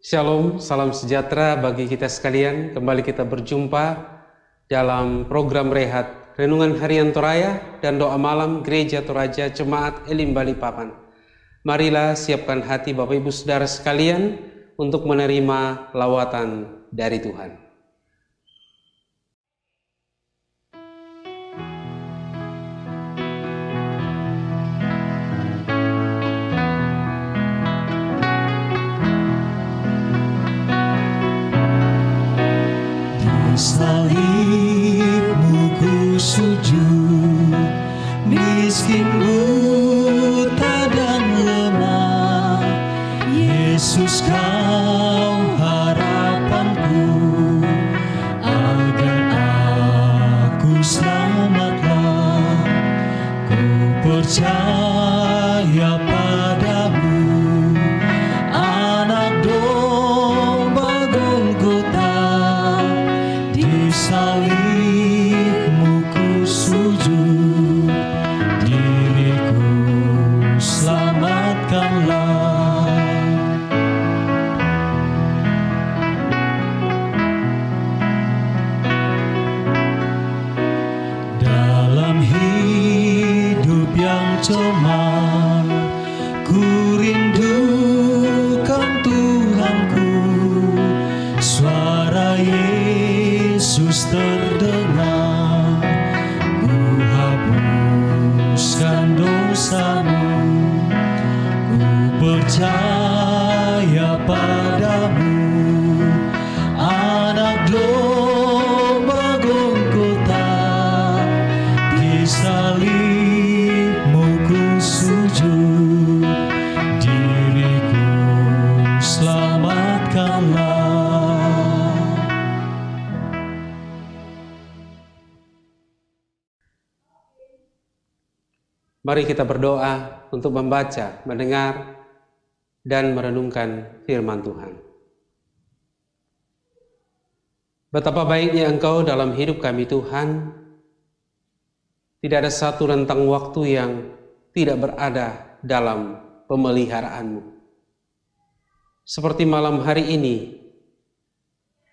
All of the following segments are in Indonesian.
Shalom, salam sejahtera bagi kita sekalian. Kembali kita berjumpa dalam program Rehat, Renungan Harian Toraya dan Doa Malam Gereja Toraja Jemaat Elim Balikpapan. Marilah siapkan hati Bapak Ibu Saudara sekalian untuk menerima lawatan dari Tuhan. Salibmu ku sujud, miskin, buta dan lemah. Yesus kau harapanku, agar aku selamatlah. Ku percaya padamu, anak domba Golgota. Salibmu ku sujud, diriku selamatkanlah. Dalam hidup yang cemar, ku rindukan Tuhanku. Suara Yesus terdengar, ku hapuskan dosamu. Ku percaya padamu, anak domba Golgota. Di salibmu ku sujud, diriku selamatkanlah. Mari kita berdoa untuk membaca, mendengar, dan merenungkan firman Tuhan. Betapa baiknya Engkau dalam hidup kami Tuhan. Tidak ada satu rentang waktu yang tidak berada dalam pemeliharaanmu. Seperti malam hari ini,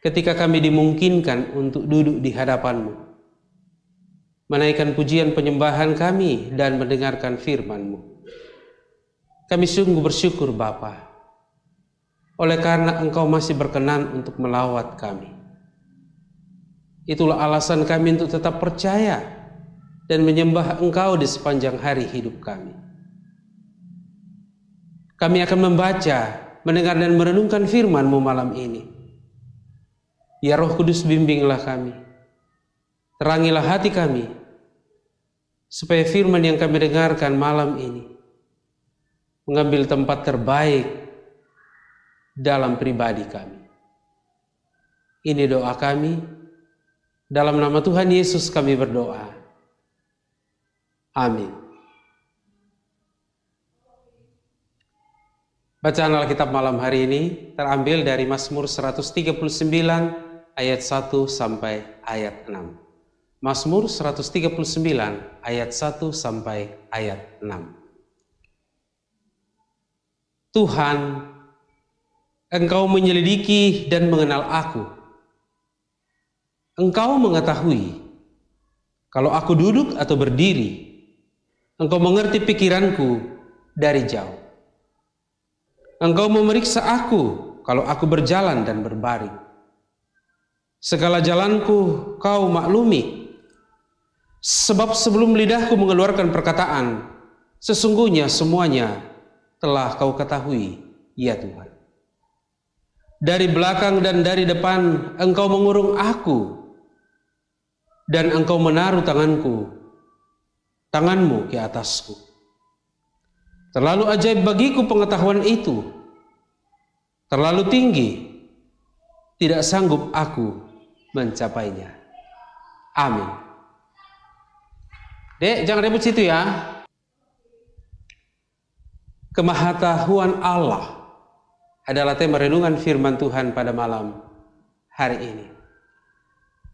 ketika kami dimungkinkan untuk duduk di hadapan-Mu, menaikkan pujian penyembahan kami dan mendengarkan firman-Mu. Kami sungguh bersyukur Bapa, oleh karena Engkau masih berkenan untuk melawat kami. Itulah alasan kami untuk tetap percaya dan menyembah Engkau di sepanjang hari hidup kami. Kami akan membaca, mendengar dan merenungkan firman-Mu malam ini. Ya Roh Kudus, bimbinglah kami. Terangilah hati kami, supaya firman yang kami dengarkan malam ini mengambil tempat terbaik dalam pribadi kami. Ini doa kami, dalam nama Tuhan Yesus kami berdoa. Amin. Bacaan Alkitab malam hari ini terambil dari Mazmur 139 ayat 1 sampai ayat 6. Mazmur 139 ayat 1 sampai ayat 6. Tuhan, Engkau menyelidiki dan mengenal aku. Engkau mengetahui kalau aku duduk atau berdiri. Engkau mengerti pikiranku dari jauh. Engkau memeriksa aku kalau aku berjalan dan berbaring. Segala jalanku Kau maklumi. Sebab sebelum lidahku mengeluarkan perkataan, sesungguhnya semuanya telah Kau ketahui, ya Tuhan. Dari belakang dan dari depan Engkau mengurung aku, dan Engkau menaruh tanganmu ke atasku. Terlalu ajaib bagiku pengetahuan itu, terlalu tinggi, tidak sanggup aku mencapainya. Amin. Dek, jangan ribut situ ya. Kemahatauan Allah adalah tema renungan firman Tuhan pada malam hari ini.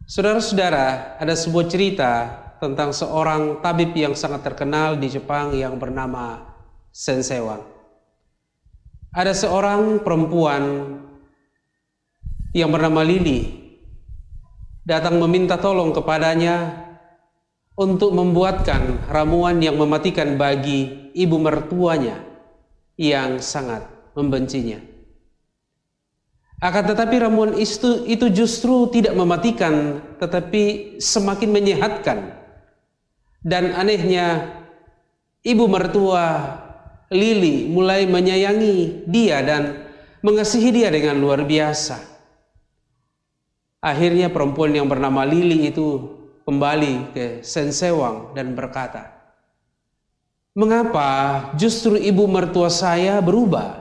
Saudara-saudara, ada sebuah cerita tentang seorang tabib yang sangat terkenal di Jepang yang bernama Sensei Wang. Ada seorang perempuan yang bernama Lili datang meminta tolong kepadanya untuk membuatkan ramuan yang mematikan bagi ibu mertuanya yang sangat membencinya. Akan tetapi ramuan itu justru tidak mematikan, tetapi semakin menyehatkan. Dan anehnya, ibu mertua Lili mulai menyayangi dia dan mengasihi dia dengan luar biasa. Akhirnya perempuan yang bernama Lili itu kembali ke Sensewang dan berkata, "Mengapa justru ibu mertua saya berubah?"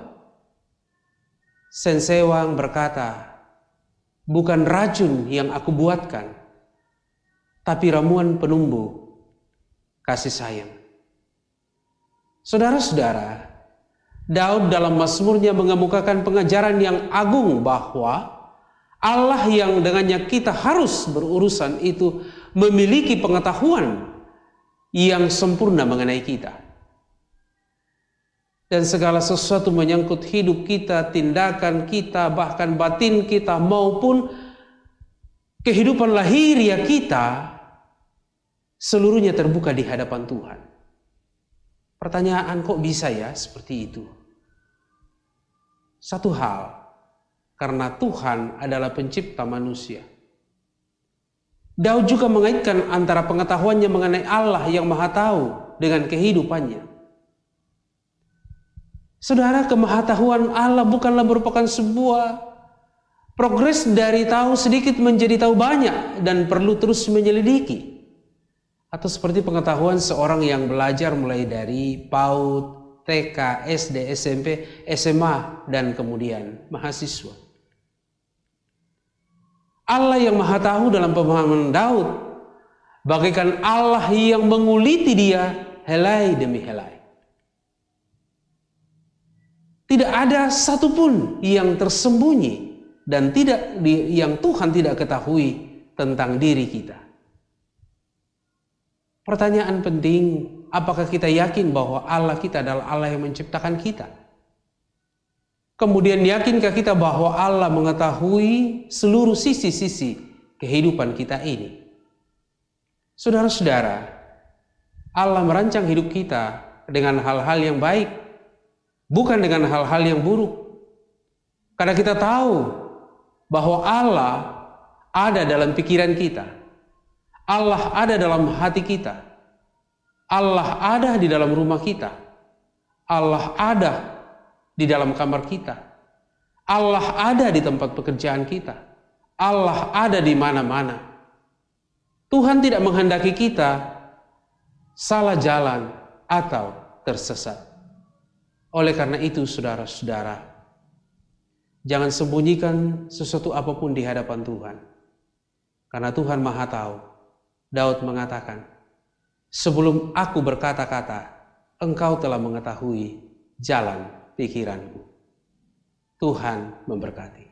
Sensewang berkata, "Bukan racun yang aku buatkan, tapi ramuan penumbuh kasih sayang." Saudara-saudara, Daud dalam Mazmurnya mengemukakan pengajaran yang agung bahwa Allah yang dengannya kita harus berurusan itu memiliki pengetahuan yang sempurna mengenai kita. Dan segala sesuatu menyangkut hidup kita, tindakan kita, bahkan batin kita maupun kehidupan lahiriah kita, seluruhnya terbuka di hadapan Tuhan. Pertanyaan, kok bisa ya seperti itu? Satu hal, karena Tuhan adalah pencipta manusia. Daud juga mengaitkan antara pengetahuannya mengenai Allah yang Maha Tahu dengan kehidupannya. Saudara, kemahatauan Allah bukanlah merupakan sebuah progres dari tahu sedikit menjadi tahu banyak dan perlu terus menyelidiki. Atau seperti pengetahuan seorang yang belajar mulai dari PAUD, TK, SD, SMP, SMA, dan kemudian mahasiswa. Allah yang Maha Tahu dalam pemahaman Daud bagaikan Allah yang menguliti dia helai demi helai. Tidak ada satupun yang tersembunyi dan yang Tuhan tidak ketahui tentang diri kita. Pertanyaan penting, apakah kita yakin bahwa Allah kita adalah Allah yang menciptakan kita? Kemudian yakinkah kita bahwa Allah mengetahui seluruh sisi-sisi kehidupan kita ini? Saudara-saudara, Allah merancang hidup kita dengan hal-hal yang baik, bukan dengan hal-hal yang buruk. Karena kita tahu bahwa Allah ada dalam pikiran kita. Allah ada dalam hati kita. Allah ada di dalam rumah kita. Allah ada di dalam kamar kita. Allah ada di tempat pekerjaan kita. Allah ada di mana-mana. Tuhan tidak menghendaki kita salah jalan atau tersesat. Oleh karena itu, saudara-saudara, jangan sembunyikan sesuatu apapun di hadapan Tuhan. Karena Tuhan Maha Tahu. Daud mengatakan, "Sebelum aku berkata-kata, Engkau telah mengetahui jalan pikiranku." Tuhan memberkati.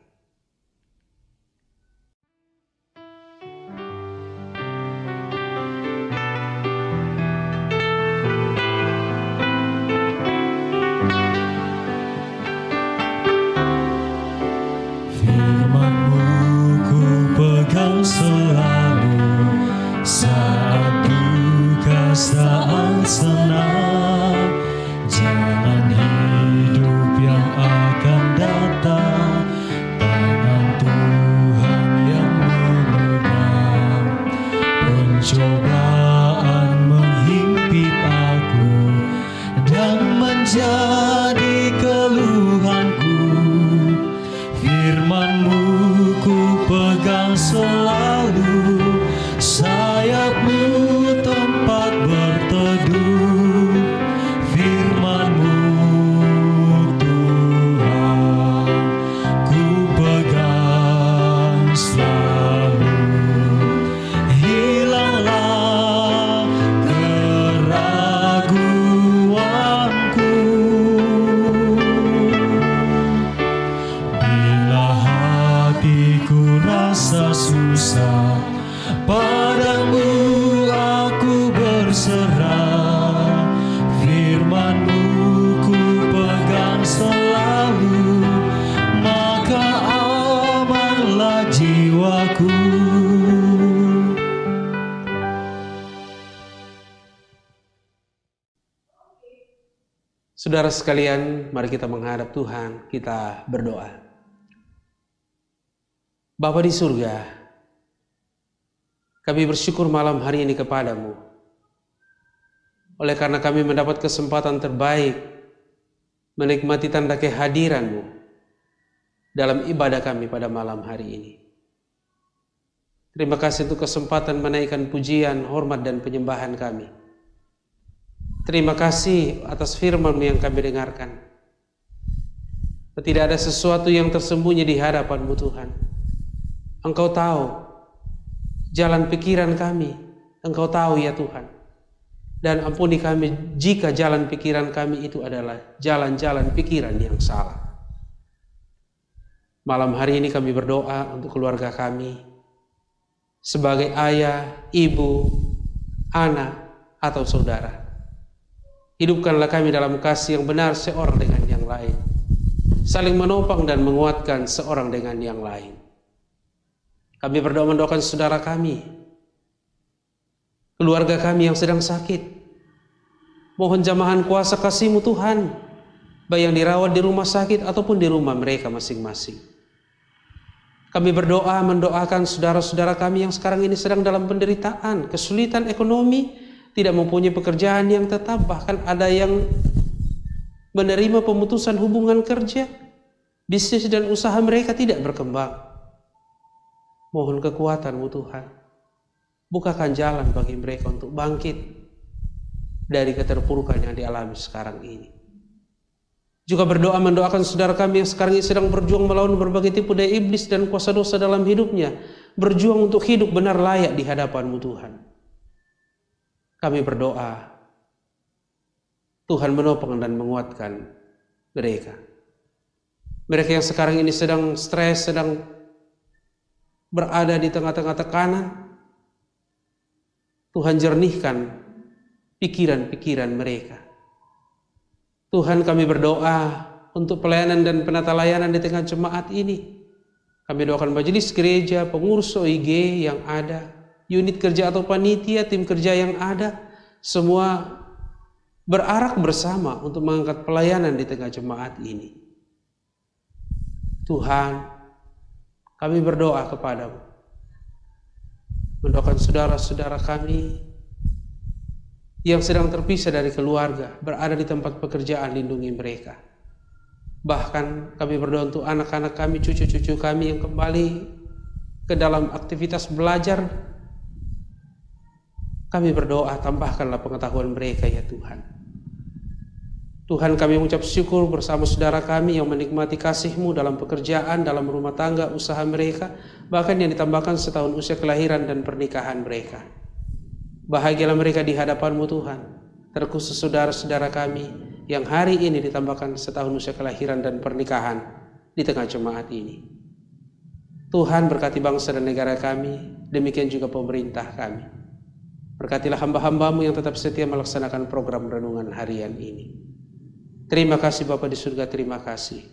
Firman-Mu ku pegang selalu, saat duka, saat senang. Jalan hidup yang akan datang, tangan Tuhan yang memegang. Pencobaan menghimpit aku dan menjadi keluhanku. Firman-Mu ku pegang selalu, Saudara sekalian, mari kita menghadap Tuhan, kita berdoa. Bapa di surga, kami bersyukur malam hari ini kepadamu. Oleh karena kami mendapat kesempatan terbaik menikmati tanda kehadiran-Mu dalam ibadah kami pada malam hari ini. Terima kasih untuk kesempatan menaikkan pujian, hormat, dan penyembahan kami. Terima kasih atas firman-Mu yang kami dengarkan. Tidak ada sesuatu yang tersembunyi di hadapan-Mu Tuhan. Engkau tahu jalan pikiran kami. Engkau tahu ya Tuhan. Dan ampuni kami jika jalan pikiran kami itu adalah jalan-jalan pikiran yang salah. Malam hari ini kami berdoa untuk keluarga kami. Sebagai ayah, ibu, anak, atau saudara. Hidupkanlah kami dalam kasih yang benar seorang dengan yang lain. Saling menopang dan menguatkan seorang dengan yang lain. Kami berdoa mendoakan saudara kami, keluarga kami yang sedang sakit. Mohon jamahan kuasa kasih-Mu Tuhan, baik yang dirawat di rumah sakit ataupun di rumah mereka masing-masing. Kami berdoa mendoakan saudara-saudara kami yang sekarang ini sedang dalam penderitaan, kesulitan ekonomi, tidak mempunyai pekerjaan yang tetap, bahkan ada yang menerima pemutusan hubungan kerja, bisnis dan usaha mereka tidak berkembang. Mohon kekuatan-Mu Tuhan, bukakan jalan bagi mereka untuk bangkit dari keterpurukan yang dialami sekarang ini. Juga berdoa mendoakan saudara kami yang sekarang ini sedang berjuang melawan berbagai tipu daya iblis dan kuasa dosa dalam hidupnya, berjuang untuk hidup benar layak di hadapan-Mu Tuhan. Kami berdoa, Tuhan menopang dan menguatkan mereka. Mereka yang sekarang ini sedang stres, sedang berada di tengah-tengah tekanan, Tuhan jernihkan pikiran-pikiran mereka. Tuhan, kami berdoa untuk pelayanan dan penata layanan di tengah jemaat ini. Kami doakan majelis gereja, pengurus OIG yang ada, unit kerja atau panitia, tim kerja yang ada, semua berarak bersama untuk mengangkat pelayanan di tengah jemaat ini. Tuhan, kami berdoa kepadamu, mendoakan saudara-saudara kami yang sedang terpisah dari keluarga, berada di tempat pekerjaan, lindungi mereka. Bahkan kami berdoa untuk anak-anak kami, cucu-cucu kami yang kembali ke dalam aktivitas belajar. Kami berdoa, tambahkanlah pengetahuan mereka ya Tuhan. Tuhan, kami mengucap syukur bersama saudara kami yang menikmati kasih-Mu dalam pekerjaan, dalam rumah tangga, usaha mereka, bahkan yang ditambahkan setahun usia kelahiran dan pernikahan mereka. Bahagialah mereka di hadapan-Mu Tuhan, terkhusus saudara-saudara kami yang hari ini ditambahkan setahun usia kelahiran dan pernikahan di tengah jemaat ini. Tuhan, berkati bangsa dan negara kami, demikian juga pemerintah kami. Berkatilah hamba-hamba-Mu yang tetap setia melaksanakan program renungan harian ini. Terima kasih Bapa di surga, terima kasih.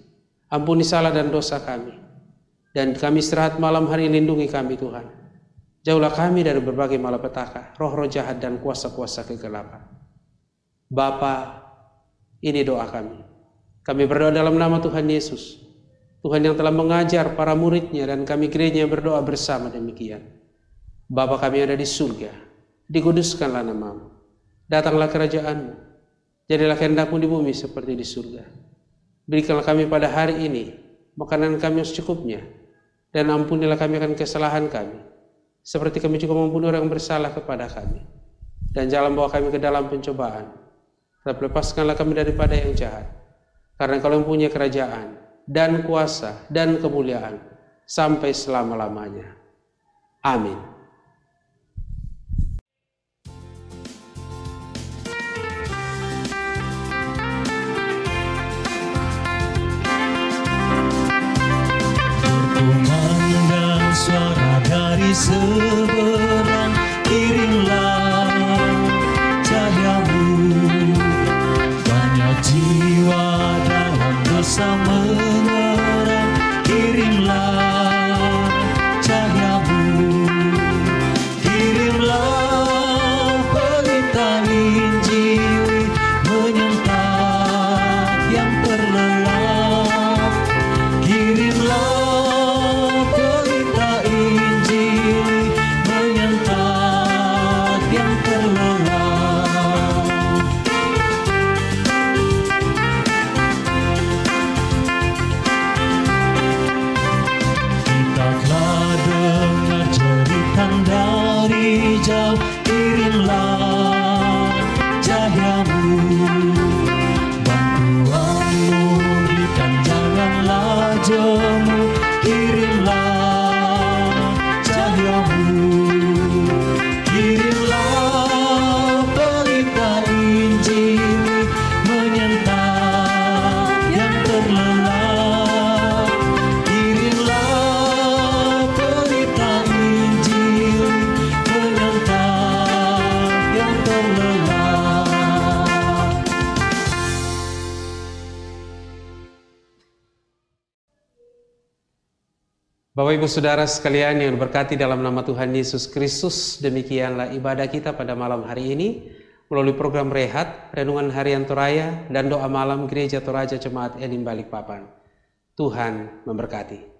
Ampuni salah dan dosa kami. Dan kami istirahat malam hari, lindungi kami Tuhan. Jauhlah kami dari berbagai malapetaka, roh-roh jahat dan kuasa-kuasa kegelapan. Bapa, ini doa kami. Kami berdoa dalam nama Tuhan Yesus. Tuhan yang telah mengajar para murid-Nya dan kami gerejanya berdoa bersama demikian. Bapa kami yang ada di surga, dikuduskanlah nama-Mu. Datanglah kerajaan-Mu. Jadilah kehendak-Mu di bumi seperti di surga. Berikanlah kami pada hari ini makanan kami yang secukupnya, dan ampunilah kami akan kesalahan kami, seperti kami juga mengampuni orang yang bersalah kepada kami. Dan jangan bawa kami ke dalam pencobaan, tetapi lepaskanlah kami daripada yang jahat. Karena Engkau yang punya kerajaan dan kuasa dan kemuliaan sampai selama-lamanya. Amin. Suara dari seberang, kirimlah cahaya-Mu. Banyak jiwa dalam dosa mengerang, kirimlah cahaya-Mu. Kirimlah perintah Injil menyertai wajah-Mu, kirimlah cahaya-Mu, kirimlah berita Injil menyentang yang terlelap, kirimlah berita Injil menyentang yang terlelap. Bapak Ibu Saudara sekalian yang diberkati dalam nama Tuhan Yesus Kristus, demikianlah ibadah kita pada malam hari ini melalui program Rehat, Renungan Harian Toraya, dan doa malam Gereja Toraja Jemaat Elim Balikpapan. Tuhan memberkati.